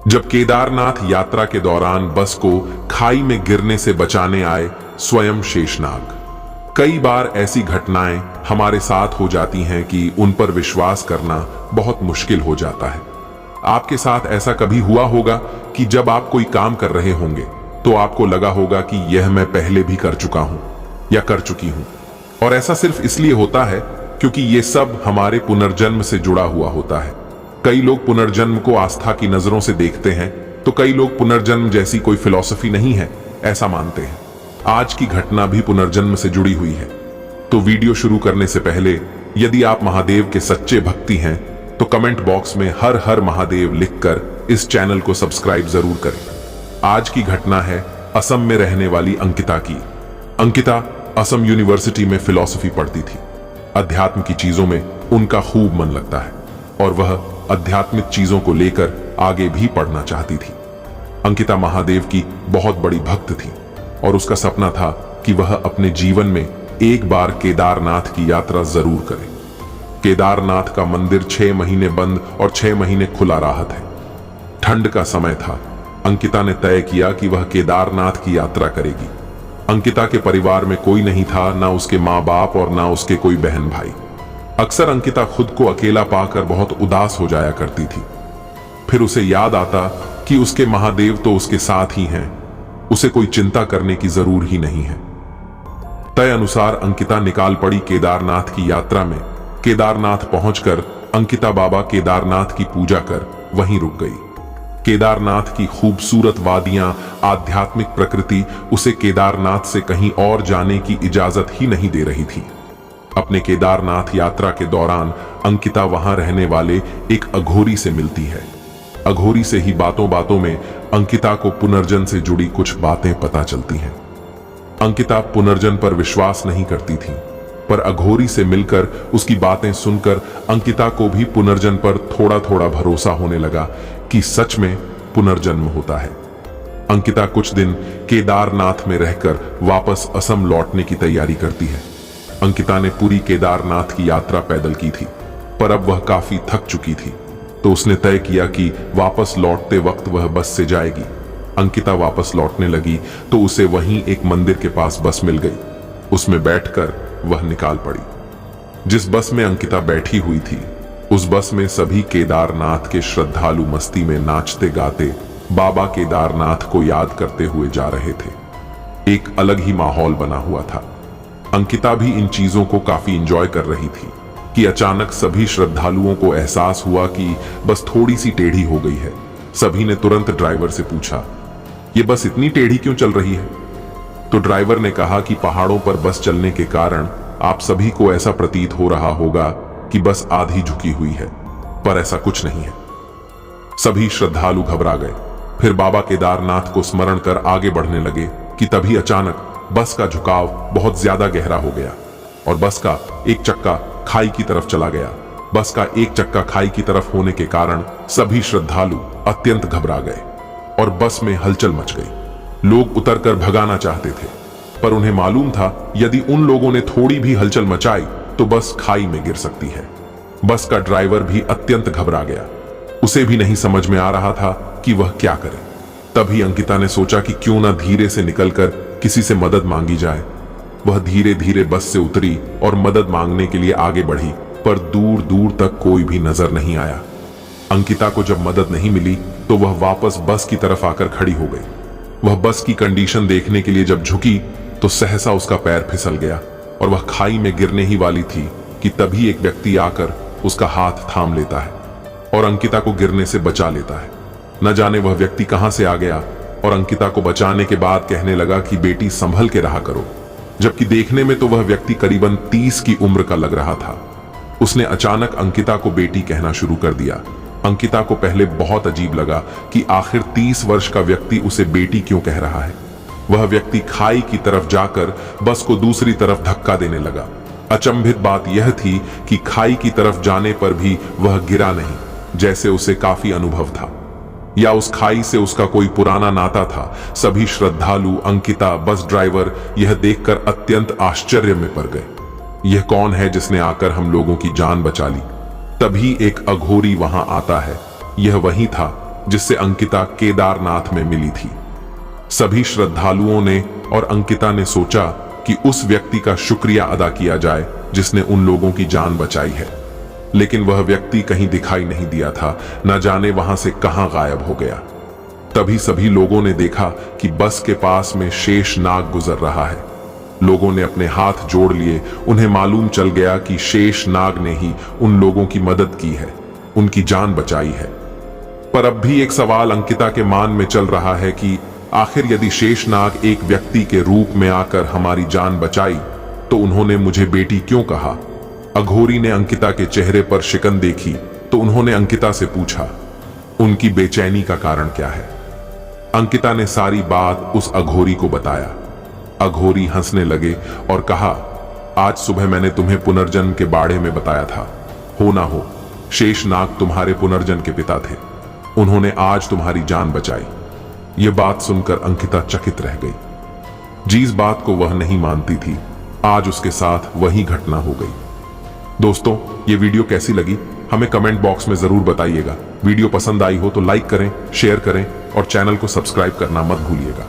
जब केदारनाथ यात्रा के दौरान बस को खाई में गिरने से बचाने आए स्वयं शेषनाग। कई बार ऐसी घटनाएं हमारे साथ हो जाती हैं कि उन पर विश्वास करना बहुत मुश्किल हो जाता है। आपके साथ ऐसा कभी हुआ होगा कि जब आप कोई काम कर रहे होंगे तो आपको लगा होगा कि यह मैं पहले भी कर चुका हूं या कर चुकी हूं, और ऐसा सिर्फ इसलिए होता है क्योंकि ये सब हमारे पुनर्जन्म से जुड़ा हुआ होता है। कई लोग पुनर्जन्म को आस्था की नजरों से देखते हैं, तो कई लोग पुनर्जन्म जैसी कोई फिलॉसफी नहीं है ऐसा मानते हैं। आज की घटना भी पुनर्जन्म से जुड़ी हुई है। तो वीडियो शुरू करने से पहले यदि आप महादेव के सच्चे भक्ति हैं तो कमेंट बॉक्स में हर हर महादेव लिखकर इस चैनल को सब्सक्राइब जरूर करें। आज की घटना है असम में रहने वाली अंकिता की। अंकिता असम यूनिवर्सिटी में फिलॉसफी पढ़ती थी। अध्यात्म की चीजों में उनका खूब मन लगता है और वह आध्यात्मिक चीजों को लेकर आगे भी पढ़ना चाहती थी। अंकिता महादेव की बहुत बड़ी भक्त थी और उसका सपना था कि वह अपने जीवन में एक बार केदारनाथ की यात्रा जरूर करे। केदारनाथ का मंदिर 6 महीने बंद और 6 महीने खुला राहत है। ठंड का समय था। अंकिता ने तय किया कि वह केदारनाथ की यात्रा करेगी। अंकिता के परिवार में कोई नहीं था, ना उसके माँ बाप और ना उसके कोई बहन भाई। अक्सर अंकिता खुद को अकेला पाकर बहुत उदास हो जाया करती थी। फिर उसे याद आता कि उसके महादेव तो उसके साथ ही हैं, उसे कोई चिंता करने की जरूर ही नहीं है। तय अनुसार अंकिता निकाल पड़ी केदारनाथ की यात्रा में। केदारनाथ पहुंचकर अंकिता बाबा केदारनाथ की पूजा कर वहीं रुक गई। केदारनाथ की खूबसूरत वादियां, आध्यात्मिक प्रकृति उसे केदारनाथ से कहीं और जाने की इजाजत ही नहीं दे रही थी। अपने केदारनाथ यात्रा के दौरान अंकिता वहां रहने वाले एक अघोरी से मिलती है। अघोरी से ही बातों बातों में अंकिता को पुनर्जन्म से जुड़ी कुछ बातें पता चलती हैं। अंकिता पुनर्जन्म पर विश्वास नहीं करती थी, पर अघोरी से मिलकर उसकी बातें सुनकर अंकिता को भी पुनर्जन्म पर थोड़ा थोड़ा भरोसा होने लगा कि सच में पुनर्जन्म होता है। अंकिता कुछ दिन केदारनाथ में रहकर वापस असम लौटने की तैयारी करती है। अंकिता ने पूरी केदारनाथ की यात्रा पैदल की थी, पर अब वह काफी थक चुकी थी, तो उसने तय किया कि वापस लौटते वक्त वह बस से जाएगी। अंकिता वापस लौटने लगी तो उसे वहीं एक मंदिर के पास बस मिल गई। उसमें बैठकर वह निकाल पड़ी। जिस बस में अंकिता बैठी हुई थी, उस बस में सभी केदारनाथ के श्रद्धालु मस्ती में नाचते गाते बाबा केदारनाथ को याद करते हुए जा रहे थे। एक अलग ही माहौल बना हुआ था। अंकिता भी इन चीजों को काफी एंजॉय कर रही थी कि अचानक सभी श्रद्धालुओं को एहसास हुआ कि बस थोड़ी सी टेढ़ी हो गई है। सभी ने तुरंत ड्राइवर से पूछा, ये बस इतनी टेढ़ी क्यों चल रही है? तो ड्राइवर ने कहा कि पहाड़ों पर बस चलने के कारण आप सभी को ऐसा प्रतीत हो रहा होगा कि बस आधी झुकी हुई है, पर ऐसा कुछ नहीं है। सभी श्रद्धालु घबरा गए। फिर बाबा केदारनाथ को स्मरण कर आगे बढ़ने लगे कि तभी अचानक बस का झुकाव बहुत ज्यादा गहरा हो गया और बस का एक चक्का खाई की तरफ चला गया। बस का एक चक्का खाई की तरफ होने के कारण सभी श्रद्धालु अत्यंत घबरा गए और बस में हलचल मच गई। लोग उतरकर भगाना चाहते थे, पर उन्हें मालूम था यदि उन लोगों ने थोड़ी भी हलचल मचाई तो बस खाई में गिर सकती है। बस का ड्राइवर भी अत्यंत घबरा गया। उसे भी नहीं समझ में आ रहा था कि वह क्या करे। तभी अंकिता ने सोचा कि क्यों ना धीरे से निकलकर किसी से मदद मांगी जाए। वह धीरे धीरे बस से उतरी और मदद मांगने के लिए आगे बढ़ी, पर दूर दूर तक कोई भी नजर नहीं आया। अंकिता को जब मदद नहीं मिली तो वह वापस बस की तरफ आकर खड़ी हो गई। वह बस की कंडीशन देखने के लिए जब झुकी तो सहसा उसका पैर फिसल गया और वह खाई में गिरने ही वाली थी कि तभी एक व्यक्ति आकर उसका हाथ थाम लेता है और अंकिता को गिरने से बचा लेता है। न जाने वह व्यक्ति कहां से आ गया और अंकिता को बचाने के बाद कहने लगा कि बेटी संभल के रहा करो, जबकि देखने में तो वह व्यक्ति करीबन 30 की उम्र का लग रहा था। उसने अचानक अंकिता को बेटी कहना शुरू कर दिया। अंकिता को पहले बहुत अजीब लगा कि आखिर 30 वर्ष का व्यक्ति उसे बेटी क्यों कह रहा है। वह व्यक्ति खाई की तरफ जाकर बस को दूसरी तरफ धक्का देने लगा। अचंभित बात यह थी कि खाई की तरफ जाने पर भी वह गिरा नहीं, जैसे उसे काफी अनुभव था या उस खाई से उसका कोई पुराना नाता था। सभी श्रद्धालु, अंकिता, बस ड्राइवर यह देखकर अत्यंत आश्चर्य में पड़ गए। यह कौन है जिसने आकर हम लोगों की जान बचा ली? तभी एक अघोरी वहां आता है। यह वही था जिससे अंकिता केदारनाथ में मिली थी। सभी श्रद्धालुओं ने और अंकिता ने सोचा कि उस व्यक्ति का शुक्रिया अदा किया जाए जिसने उन लोगों की जान बचाई है, लेकिन वह व्यक्ति कहीं दिखाई नहीं दिया था, न जाने वहां से कहां गायब हो गया। तभी सभी लोगों ने देखा कि बस के पास में शेष नाग गुजर रहा है। लोगों ने अपने हाथ जोड़ लिए। उन्हें मालूम चल गया कि शेष नाग ने ही उन लोगों की मदद की है, उनकी जान बचाई है। पर अब भी एक सवाल अंकिता के मन में चल रहा है कि आखिर यदि शेषनाग एक व्यक्ति के रूप में आकर हमारी जान बचाई तो उन्होंने मुझे बेटी क्यों कहा? अघोरी ने अंकिता के चेहरे पर शिकन देखी तो उन्होंने अंकिता से पूछा, उनकी बेचैनी का कारण क्या है? अंकिता ने सारी बात उस अघोरी को बताया। अघोरी हंसने लगे और कहा, आज सुबह मैंने तुम्हें पुनर्जन्म के बारे में बताया था। हो ना हो, शेषनाग तुम्हारे पुनर्जन्म के पिता थे। उन्होंने आज तुम्हारी जान बचाई। ये बात सुनकर अंकिता चकित रह गई। जिस बात को वह नहीं मानती थी, आज उसके साथ वही घटना हो गई। दोस्तों, ये वीडियो कैसी लगी हमें कमेंट बॉक्स में जरूर बताइएगा। वीडियो पसंद आई हो तो लाइक करें, शेयर करें और चैनल को सब्सक्राइब करना मत भूलिएगा।